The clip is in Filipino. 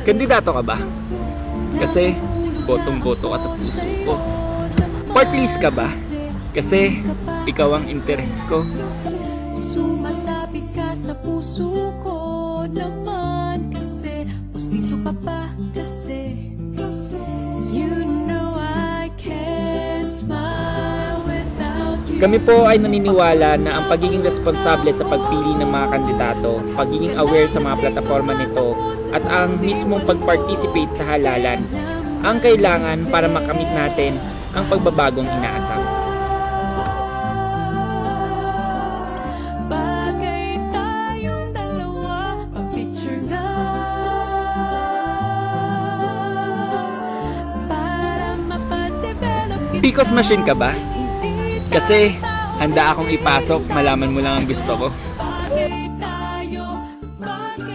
Kandidato ka ba? Kasi botong-boto ka sa puso ko. Party list ka ba? Kasi ikaw ang interes ko. Sumasabit ka sa puso ko naman kasi pustiso ka pa kasi you know I can't smile without you. Kami po ay naniniwala na ang pagiging responsable sa pagpili ng mga kandidato, pagiging aware sa mga plataforma nito, at ang mismong pag-participate sa halalan ang kailangan para makamit natin ang pagbabagong inaasam. Bagay tayong dalawa, pa-picture na para mapadevelop kita. Picos machine ka ba? Kasi handa akong ipasok, malaman mo lang ang gusto ko. Bagay tayo, bagay